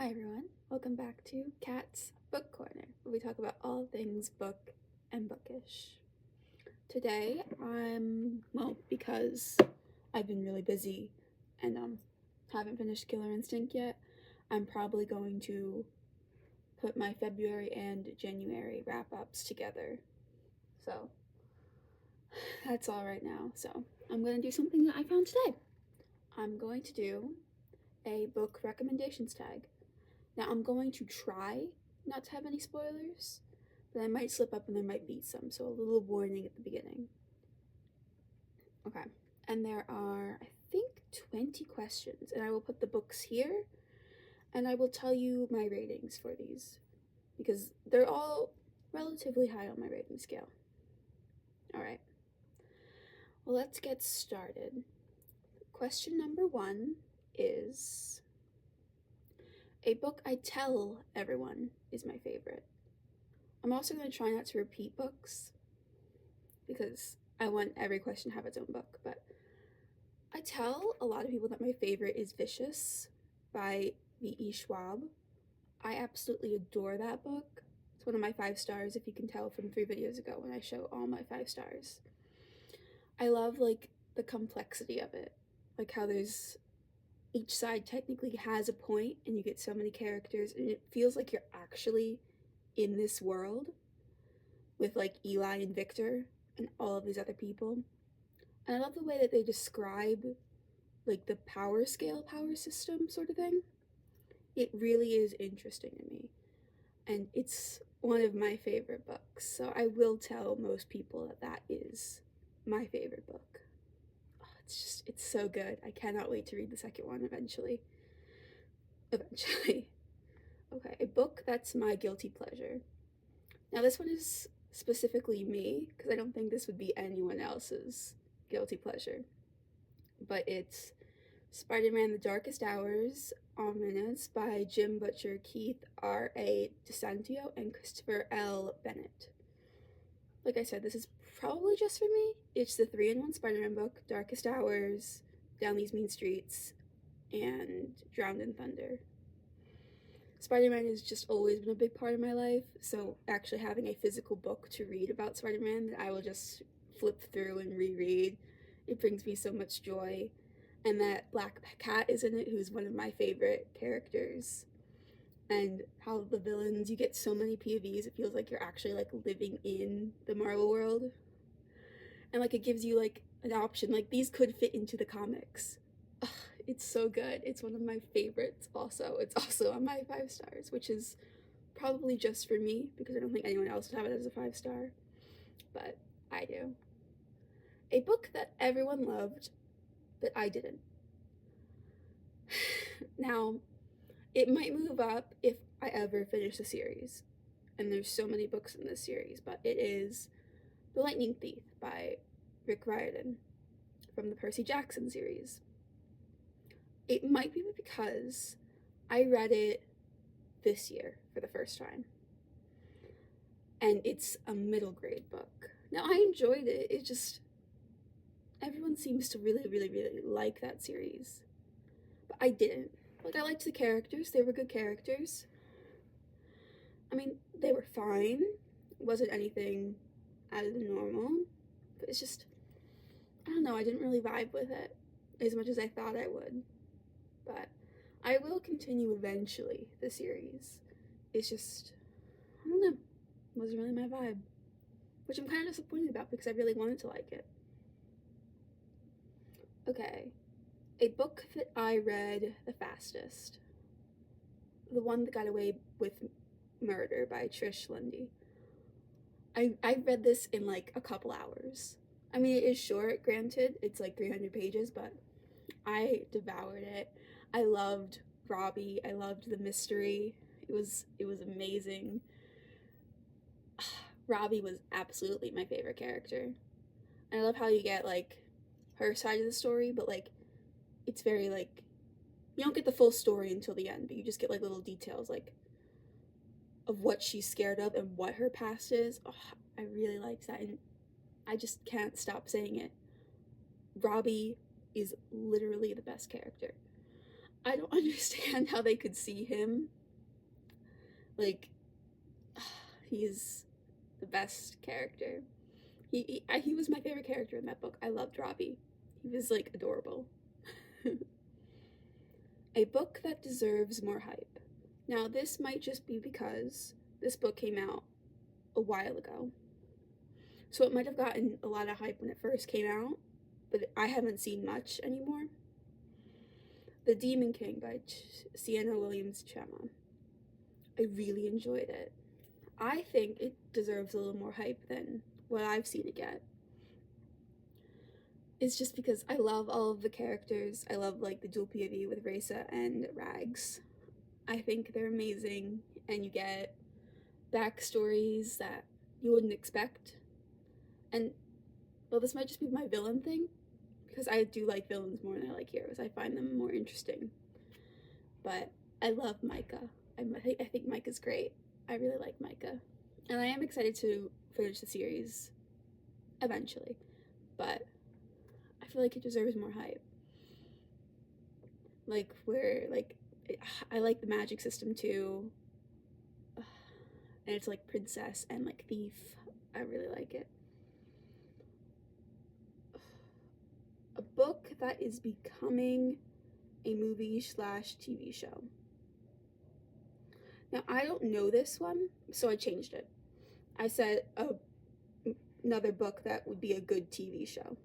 Hi everyone, welcome back to Cat's Book Corner, where we talk about all things book and bookish. Today because I've been really busy and haven't finished Killer Instinct yet, I'm probably going to put my February and January wrap-ups together. So that's all right now. So I'm going to do something that I found today. I'm going to do a book recommendations tag. Now, I'm going to try not to have any spoilers, but I might slip up and there might be some, so a little warning at the beginning. Okay, and there are, I think, 20 questions, and I will put the books here, and I will tell you my ratings for these, because they're all relatively high on my rating scale. Alright, well, let's get started. Question number 1 is... A book I tell everyone is my favorite. I'm also going to try not to repeat books because I want every question to have its own book, but I tell a lot of people that my favorite is Vicious by V.E. Schwab. I absolutely adore that book. It's one of my 5 stars, if you can tell from 3 videos ago when I show all my 5 stars. I love, the complexity of it. How each side technically has a point and you get so many characters and it feels like you're actually in this world with Eli and Victor and all of these other people. And I love the way that they describe the power system sort of thing. It really is interesting to me. And it's one of my favorite books. So I will tell most people that that is my favorite book. It's so good. I cannot wait to read the second one eventually. Okay, a book that's my guilty pleasure. Now this one is specifically me, because I don't think this would be anyone else's guilty pleasure. But it's Spider-Man: The Darkest Hours, Ominous by Jim Butcher, Keith R.A. DeSanto, and Christopher L. Bennett. Like I said, this is probably just for me. It's the 3-in-1 Spider-Man book: Darkest Hours, Down These Mean Streets, and Drowned in Thunder. Spider-Man has just always been a big part of my life, so actually having a physical book to read about Spider-Man that I will just flip through and reread, it brings me so much joy. And that Black Cat is in it, who's one of my favorite characters. And how the villains, you get so many POVs, it feels like you're actually living in the Marvel world. And it gives you an option, these could fit into the comics. Ugh, it's so good. It's one of my favorites also. It's also on my 5 stars, which is probably just for me because I don't think anyone else would have it as a 5-star, but I do. A book that everyone loved, but I didn't. Now, it might move up if I ever finish the series, and there's so many books in this series, but it is The Lightning Thief by Rick Riordan from the Percy Jackson series. It might be because I read it this year for the first time, and it's a middle grade book. Now, I enjoyed it, it just, everyone seems to really, really, really like that series, but I didn't. I liked the characters, they were good characters. I mean, they were fine, it wasn't anything out of the normal, but it's just, I don't know, I didn't really vibe with it as much as I thought I would. But I will continue eventually the series. It's just, I don't know, it wasn't really my vibe, which I'm kind of disappointed about because I really wanted to like it. Okay, a book that I read the fastest. The One That Got Away with Murder by Trish Lundy. I read this in a couple hours. I mean, it is short, granted, it's 300 pages, but I devoured it. I loved Robbie. I loved the mystery. It was amazing. Robbie was absolutely my favorite character. And I love how you get her side of the story, but it's very you don't get the full story until the end, but you just get little details of what she's scared of and what her past is. Oh, I really liked that, and I just can't stop saying it. Robbie is literally the best character. I don't understand how they could see him. Like, he's the best character. He was my favorite character in that book. I loved Robbie. He was like adorable. A book that deserves more hype. Now, this might just be because this book came out a while ago. So it might have gotten a lot of hype when it first came out, but I haven't seen much anymore. The Demon King by Sienna Williams Chema. I really enjoyed it. I think it deserves a little more hype than what I've seen it get. It's just because I love all of the characters. I love like the dual POV with Raisa and Rags. I think they're amazing, and you get backstories that you wouldn't expect. And well, this might just be my villain thing, because I do like villains more than I like heroes. I find them more interesting. But I love Micah. I think Micah's great. I really like Micah. And I am excited to finish the series eventually. But I feel like it deserves more hype. Like, I like the magic system too. And it's like princess and like thief. I really like it. A book that is becoming a movie/TV show. Now, I don't know this one, so I changed it. I said another book that would be a good TV show.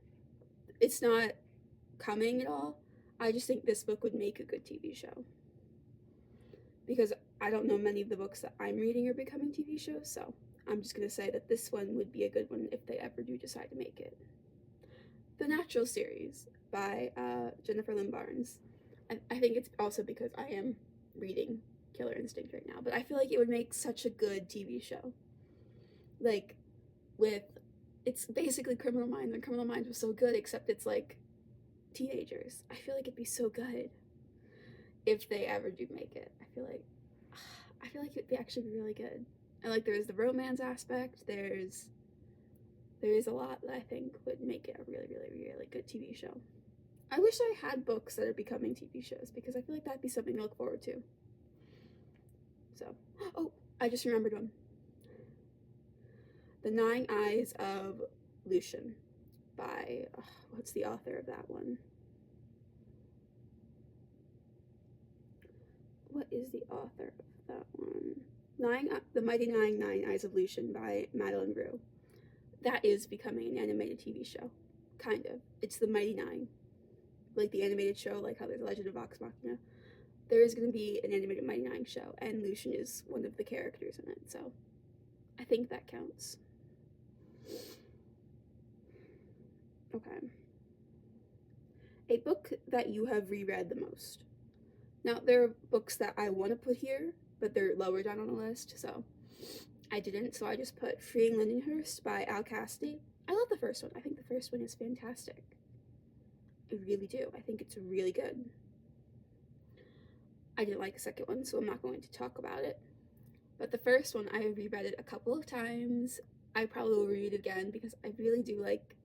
It's not coming at all. I just think this book would make a good TV show. Because I don't know many of the books that I'm reading are becoming TV shows, so I'm just going to say that this one would be a good one if they ever do decide to make it. The Natural series by Jennifer Lynn Barnes. I think it's also because I am reading Killer Instinct right now, but I feel like it would make such a good TV show. Like, it's basically Criminal Minds, and Criminal Minds was so good, except it's like teenagers. I feel like it'd be so good if they ever do make it. I feel like it'd actually be really good. And like, there's the romance aspect. There is a lot that I think would make it a really, really, really good TV show. I wish I had books that are becoming TV shows, because I feel like that'd be something to look forward to. So, oh, I just remembered one. The Nine Eyes of Lucian by, what's the author of that one? What is the author of that one? The Mighty Nine Eyes of Lucian by Madeline Rue. That is becoming an animated TV show. Kind of. It's the Mighty Nine. Like the animated show, like how there's Legend of Vox Machina. There is going to be an animated Mighty Nine show, and Lucian is one of the characters in it, so I think that counts. Okay. A book that you have reread the most. Now, there are books that I want to put here, but they're lower down on the list, so I didn't, so I just put Freeing Lindenhurst by Al Cassidy. I love the first one. I think the first one is fantastic. I really do. I think it's really good. I didn't like the second one, so I'm not going to talk about it. But the first one, I reread it a couple of times. I probably will read it again, because I really do like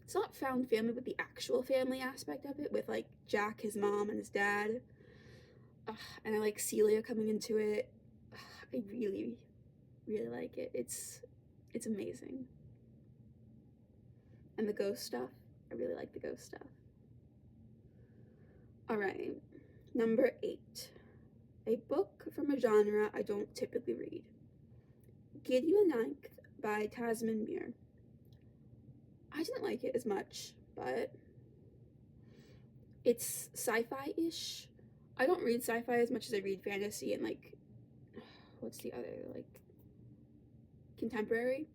it's not found family, but the actual family aspect of it, with like Jack, his mom, and his dad. And I like Celia coming into it. I really, really like it. It's amazing. And the ghost stuff, I really like the ghost stuff. Alright, number 8. A book from a genre I don't typically read. Gideon Ninth by Tasman Muir. I didn't like it as much, but it's sci-fi-ish. I don't read sci-fi as much as I read fantasy and like, what's the other, like, contemporary.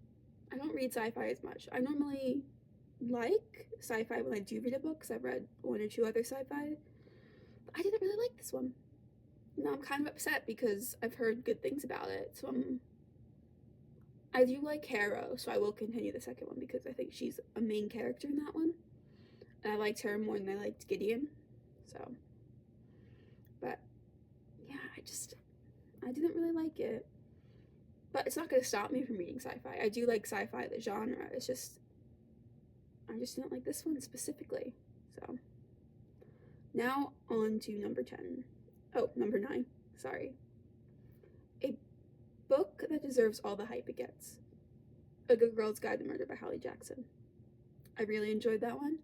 I don't read sci-fi as much. I normally like sci-fi when I do read a book, because I've read 1 or 2 other sci-fi, but I didn't really like this one. Now I'm kind of upset because I've heard good things about it, so I do like Harrow, so I will continue the second one, because I think she's a main character in that one, and I liked her more than I liked Gideon, so, but, yeah, I didn't really like it, but it's not going to stop me from reading sci-fi. I do like sci-fi, the genre, it's just, I just didn't like this one specifically, so. Now on to number 10. Oh, number 9. Sorry. A book that deserves all the hype it gets. A Good Girl's Guide to Murder by Holly Jackson. I really enjoyed that one.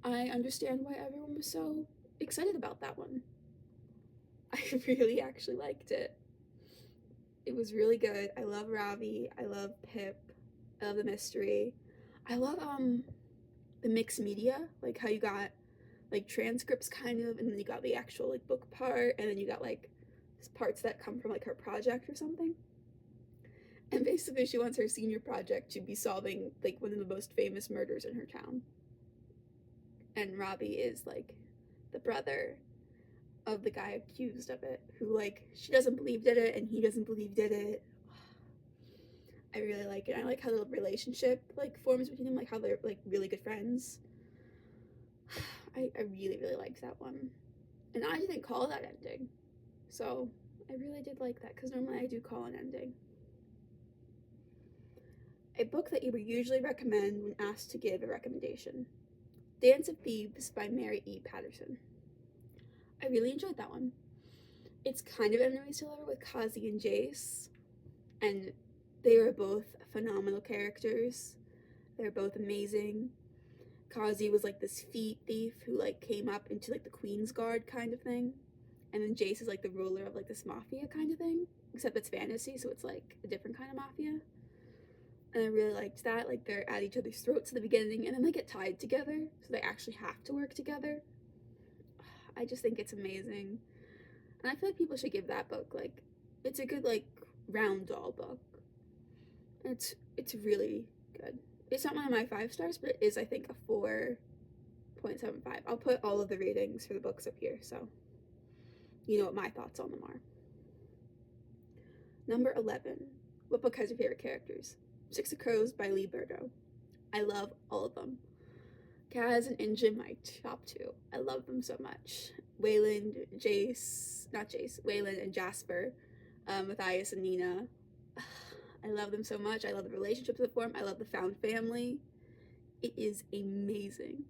I understand why everyone was so excited about that one. I really actually liked it. It was really good. I love Ravi. I love Pip. I love the mystery. I love the mixed media, like how you got like transcripts kind of, and then you got the actual like book part, and then you got like parts that come from like her project or something. And basically she wants her senior project to be solving like one of the most famous murders in her town. And Ravi is like the brother of the guy accused of it, who like she doesn't believe did it and he doesn't believe did it. I really like it. I like how the relationship like forms between them, like how they're like really good friends. I really, really liked that one. And I didn't call that ending. So I really did like that, because normally I do call an ending. A book that you would usually recommend when asked to give a recommendation. Dance of Thebes by Mary E. Patterson. I really enjoyed that one. It's kind of enemies to lover with Kazi and Jace, and they were both phenomenal characters. They're both amazing. Kazi was like this feet thief who like came up into like the Queen's Guard kind of thing, and then Jace is like the ruler of like this mafia kind of thing, except it's fantasy, so it's like a different kind of mafia. And I really liked that. Like they're at each other's throats at the beginning, and then they get tied together, so they actually have to work together. I just think it's amazing, and I feel like people should give that book like, it's a good like round doll book. It's really good. It's not one of my 5 stars, but it is, I think, a 4.75. I'll put all of the ratings for the books up here, so you know what my thoughts on them are. Number 11. What book has your favorite characters? Six of Crows by Leigh Berdow. I love all of them. Kaz and Injin, my top 2. I love them so much. Wayland and Jasper, Matthias and Nina. I love them so much. I love the relationships that form. I love the found family. It is amazing.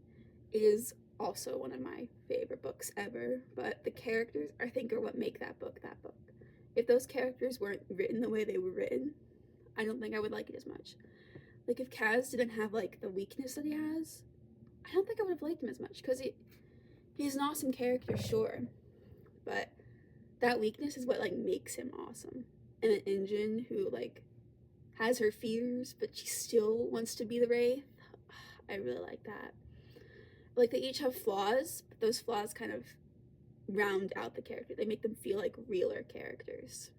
It is also one of my favorite books ever, but the characters, I think, are what make that book that book. If those characters weren't written the way they were written, I don't think I would like it as much. Like, if Kaz didn't have, like, the weakness that he has, I don't think I would have liked him as much, because he's an awesome character, sure, but that weakness is what, like, makes him awesome. And an Injin who, like, has her fears, but she still wants to be the Wraith. I really like that. Like, they each have flaws, but those flaws kind of round out the character. They make them feel like realer characters.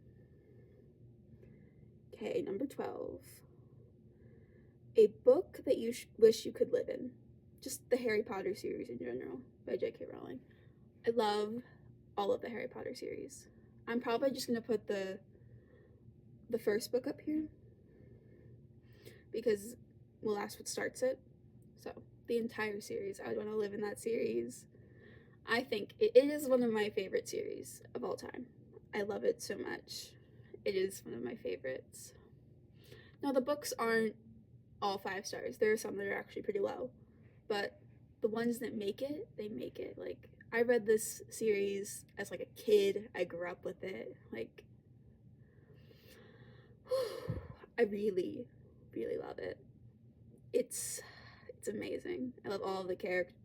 Okay, number 12. A book that you wish you could live in. Just the Harry Potter series in general by J.K. Rowling. I love all of the Harry Potter series. I'm probably just going to put the first book up here, because, well, that's what starts it. So, the entire series. I would want to live in that series. I think it is one of my favorite series of all time. I love it so much. It is one of my favorites. Now, the books aren't all 5 stars. There are some that are actually pretty low. But the ones that make it, they make it. Like, I read this series as, like, a kid. I grew up with it. Like, I really, really love it. It's amazing. I love all of the characters.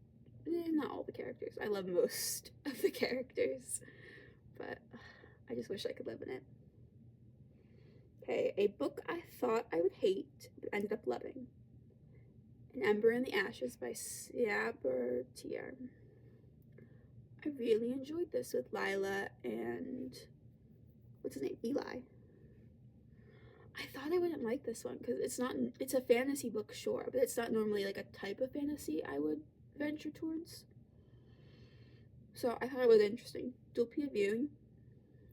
Not all the characters. I love most of the characters. But I just wish I could live in it. Okay, a book I thought I would hate, but ended up loving. An Ember in the Ashes by Sabathia. I really enjoyed this with Lila and, what's his name, Eli. I thought I wouldn't like this one, because it's a fantasy book, sure, but it's not normally like a type of fantasy I would venture towards. So I thought it was interesting. Dual POV viewing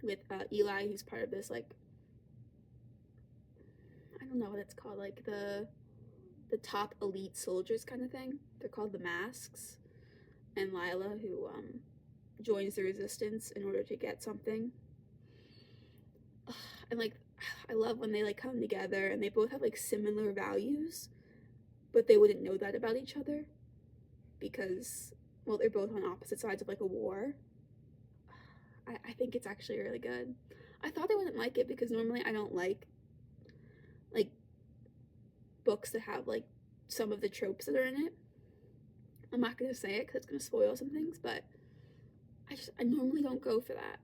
with Eli, who's part of this, like, I don't know what it's called, like the top elite soldiers kind of thing. They're called the Masks. And Lila, who joins the resistance in order to get something. And like, I love when they like come together and they both have like similar values, but they wouldn't know that about each other, because well, they're both on opposite sides of like a war. I think it's actually really good. I thought I wouldn't like it because normally I don't like books that have like some of the tropes that are in it. I'm not gonna say it because it's gonna spoil some things, but I normally don't go for that.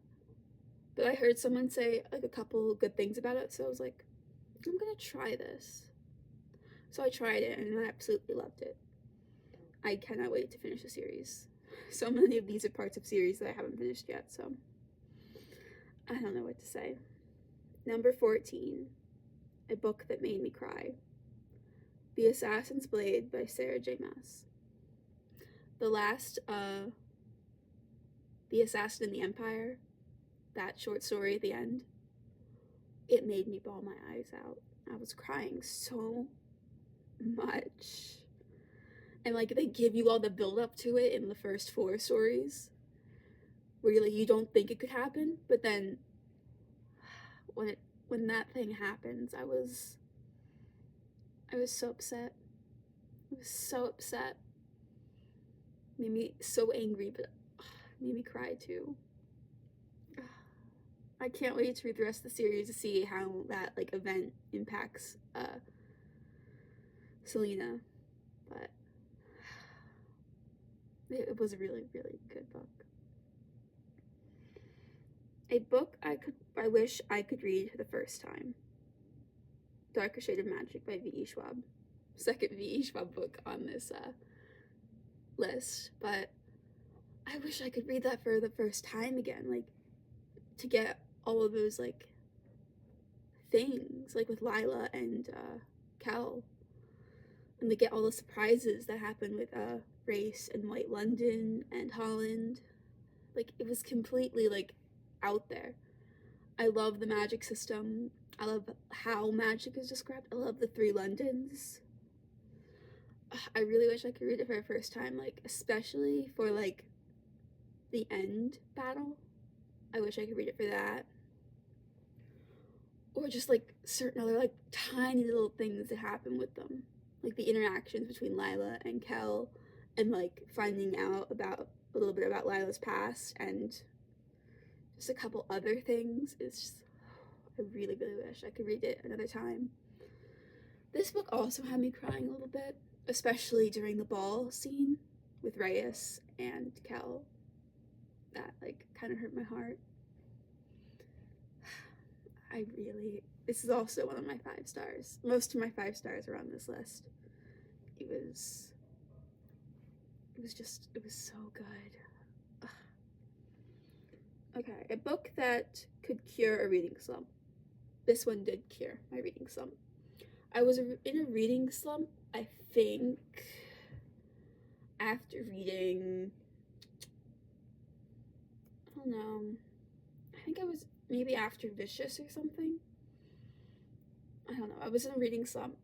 But I heard someone say like a couple good things about it, so I was like, I'm gonna try this. So I tried it and I absolutely loved it. I cannot wait to finish the series. So many of these are parts of series that I haven't finished yet, so I don't know what to say. Number 14, a book that made me cry. The Assassin's Blade by Sarah J. Maas. The last, The Assassin in the Empire, that short story at the end, it made me bawl my eyes out. I was crying so much. And like they give you all the build up to it in the first 4 stories, where you don't think it could happen, but then when that thing happens, I was so upset. I was so upset. Made me so angry, but made me cry too. I can't wait to read the rest of the series to see how that like event impacts Selena. But it was a really, really good book. A book I wish I could read for the first time. Darker Shade of Magic by V.E. Schwab. Second V.E. Schwab book on this list, but I wish I could read that for the first time again, like to get all of those like things, like with Lila and Kel, and to get all the surprises that happened with Race and White London and Holland. Like it was completely like out there. I love the magic system. I love how magic is described. I love the 3 Londons. I really wish I could read it for the first time, like especially for like the end battle. I wish I could read it for that. Or just like certain other like tiny little things that happen with them. Like the interactions between Lila and Kel, and like finding out about a little bit about Lila's past and just a couple other things. It's just, I really, really wish I could read it another time. This book also had me crying a little bit, especially during the ball scene with Reyes and Kel. That like kind of hurt my heart. This is also one of my 5 stars. Most of my 5 stars are on this list. It was so good. Ugh. Okay, a book that could cure a reading slump. This one did cure my reading slump. I was in a reading slump, I think, after reading, I don't know, I think I was maybe after Vicious or something. I don't know, I was in a reading slump,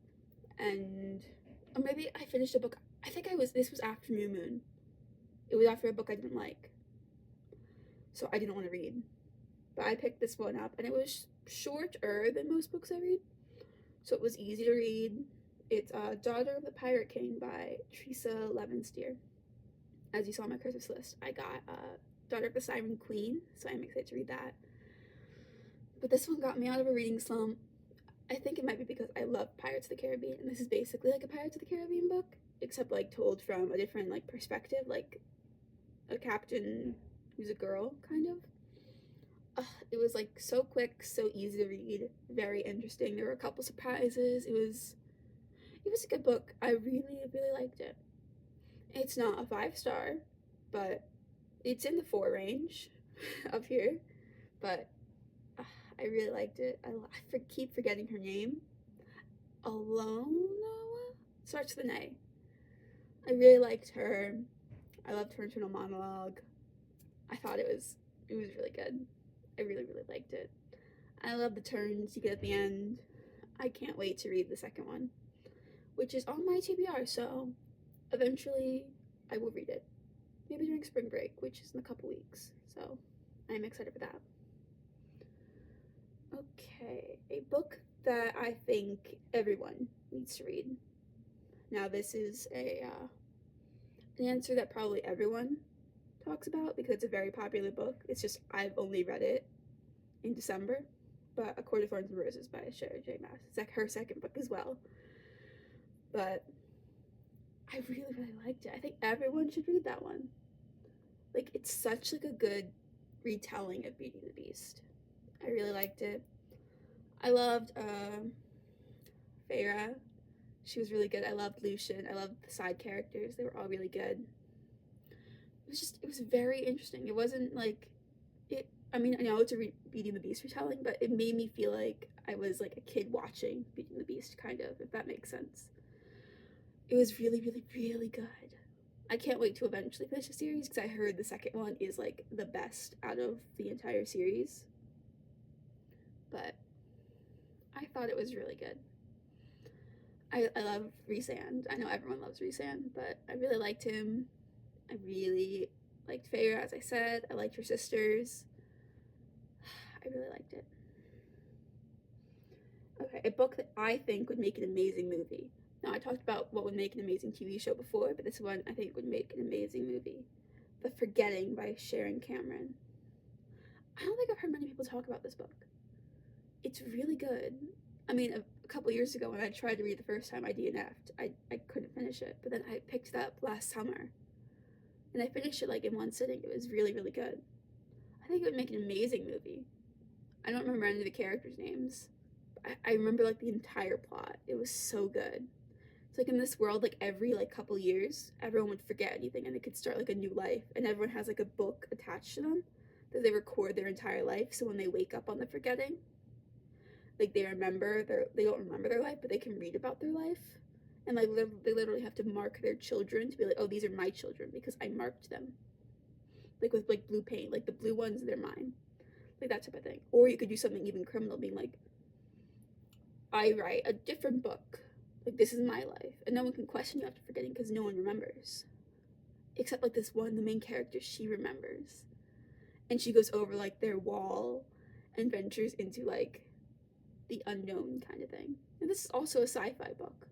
and, or maybe I finished a book, this was after New Moon. It was after a book I didn't like, so I didn't want to read, but I picked this one up, and it was shorter than most books I read, so it was easy to read. It's Daughter of the Pirate King by Teresa Levensteer. As you saw on my Christmas list, I got Daughter of the Siren Queen, so I'm excited to read that. But this one got me out of a reading slump. I think it might be because I love Pirates of the Caribbean, and this is basically like a Pirates of the Caribbean book, except like told from a different like perspective, like a captain who's a girl, kind of. It was like so quick, so easy to read, very interesting. There were a couple surprises. It was a good book. I really, really liked it. It's not a 5-star, but it's in the 4 range up here. But I really liked it. I keep forgetting her name. Alona? Starts with an A. I really liked her. I loved her internal monologue. I thought it was really good. I really, really liked it. I love the turns you get at the end. I can't wait to read the second one, which is on my TBR, so eventually I will read it. Maybe during spring break, which is in a couple weeks, so I'm excited for that. Okay, a book that I think everyone needs to read. Now this is an answer that probably everyone talks about because it's a very popular book. It's just I've only read it in December, but A Court of Thorns and Roses by Sarah J. Maas. It's like her second book as well. But I really, really liked it. I think everyone should read that one. Like, it's such like a good retelling of Beauty and the Beast. I really liked it. I loved Feyre. She was really good. I loved Lucian. I loved the side characters. They were all really good. It was very interesting. It wasn't like, I mean, I know it's a Beauty and the Beast retelling, but it made me feel like I was like a kid watching Beauty and the Beast, kind of, if that makes sense. It was really, really, really good. I can't wait to eventually finish the series because I heard the second one is like the best out of the entire series. But I thought it was really good. I love Rhysand. I know everyone loves Rhysand, but I really liked him. I really liked Feyre, as I said. I liked her sisters. I really liked it. Okay, a book that I think would make an amazing movie. Now, I talked about what would make an amazing TV show before, but this one I think would make an amazing movie. The Forgetting by Sharon Cameron. I don't think I've heard many people talk about this book. It's really good. I mean, a couple years ago when I tried to read the first time, I DNF'd. I couldn't finish it, but then I picked it up last summer. And I finished it like in one sitting. It was really, really good. I think it would make an amazing movie. I don't remember any of the characters' names. I remember like the entire plot. It was so good. It's like in this world, like every like couple years, everyone would forget anything and they could start like a new life. And everyone has like a book attached to them that they record their entire life. So when they wake up on the forgetting, like they don't remember their life, but they can read about their life. And like they literally have to mark their children to be like, oh, these are my children because I marked them. Like with like blue paint, like the blue ones, they're mine. Like that type of thing. Or you could do something even criminal, being like, I write a different book. Like, this is my life. And no one can question you after forgetting because no one remembers. Except like this one, the main character, she remembers. And she goes over like their wall and ventures into like the unknown kind of thing. And this is also a sci-fi book.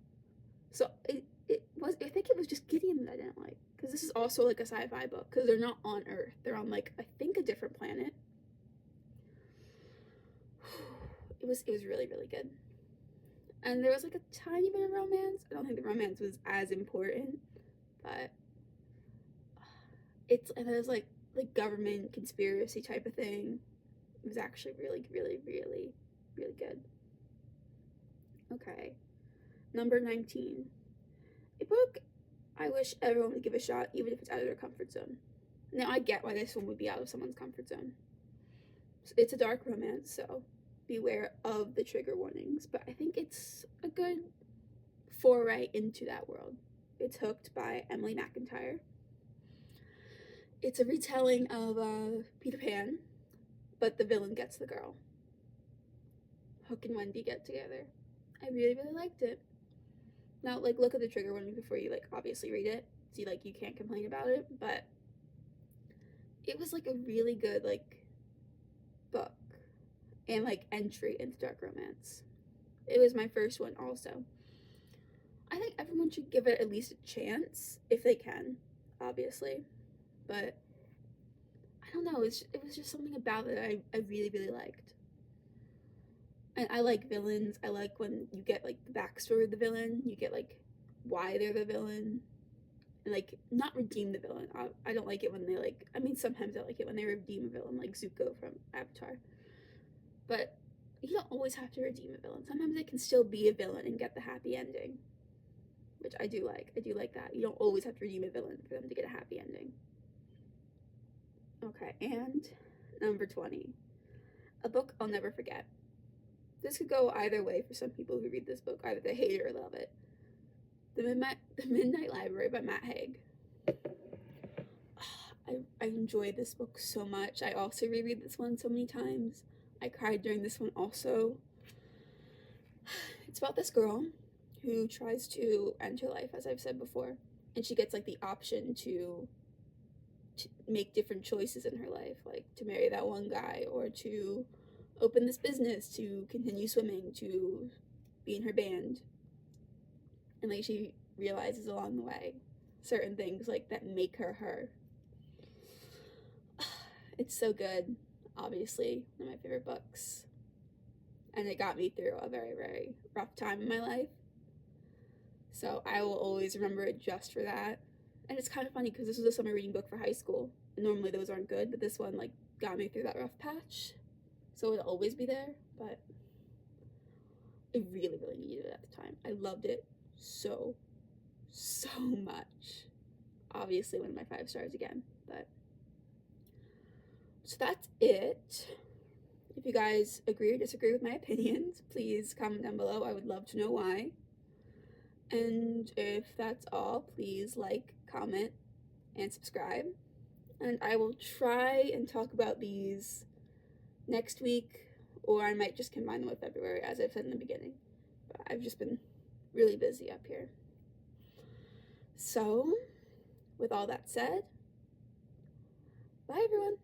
So I think it was just Gideon that I didn't like. Because this is also like a sci-fi book. Because they're not on Earth. They're on like, I think a different planet. It was really, really good. And there was like a tiny bit of romance. I don't think the romance was as important, but and there's like government conspiracy type of thing. It was actually really, really, really, really good. Okay, number 19. A book I wish everyone would give a shot, even if it's out of their comfort zone. Now I get why this one would be out of someone's comfort zone. It's a dark romance, so beware of the trigger warnings, but I think it's a good foray into that world. It's Hooked by Emily McIntyre. It's a retelling of Peter Pan, but the villain gets the girl. Hook and Wendy get together. I really, really liked it. Now, like, look at the trigger warnings before you, like, obviously read it. See, like, you can't complain about it, but it was, like, a really good, like, book and like entry into dark romance. It was my first one also. I think everyone should give it at least a chance if they can, obviously, but I don't know, it was just something about it I really, really liked. And I like villains. I like when you get like the backstory of the villain, you get like why they're the villain, and like not redeem the villain. I don't like it when they like, I mean sometimes I like it when they redeem a villain, like Zuko from Avatar. But you don't always have to redeem a villain. Sometimes they can still be a villain and get the happy ending, which I do like. I do like that. You don't always have to redeem a villain for them to get a happy ending. Okay, and number 20. A book I'll never forget. This could go either way for some people who read this book. Either they hate it or love it. The Midnight Library by Matt Haig. I enjoyed this book so much. I also reread this one so many times. I cried during this one also. It's about this girl who tries to end her life, as I've said before, and she gets like the option to make different choices in her life, like to marry that one guy or to open this business, to continue swimming, to be in her band. And like she realizes along the way certain things like that make her her. It's so good. Obviously, one of my favorite books. And it got me through a very, very rough time in my life. So I will always remember it just for that. And it's kind of funny because this was a summer reading book for high school. Normally those aren't good, but this one like got me through that rough patch. So it'll always be there, but I really, really needed it at the time. I loved it so much. Obviously one of my 5 stars again, but so that's it. If you guys agree or disagree with my opinions, please comment down below. I would love to know why. And if that's all, please like, comment, and subscribe. And I will try and talk about these next week, or I might just combine them with February, as I've said in the beginning. But I've just been really busy up here. So, with all that said, bye everyone.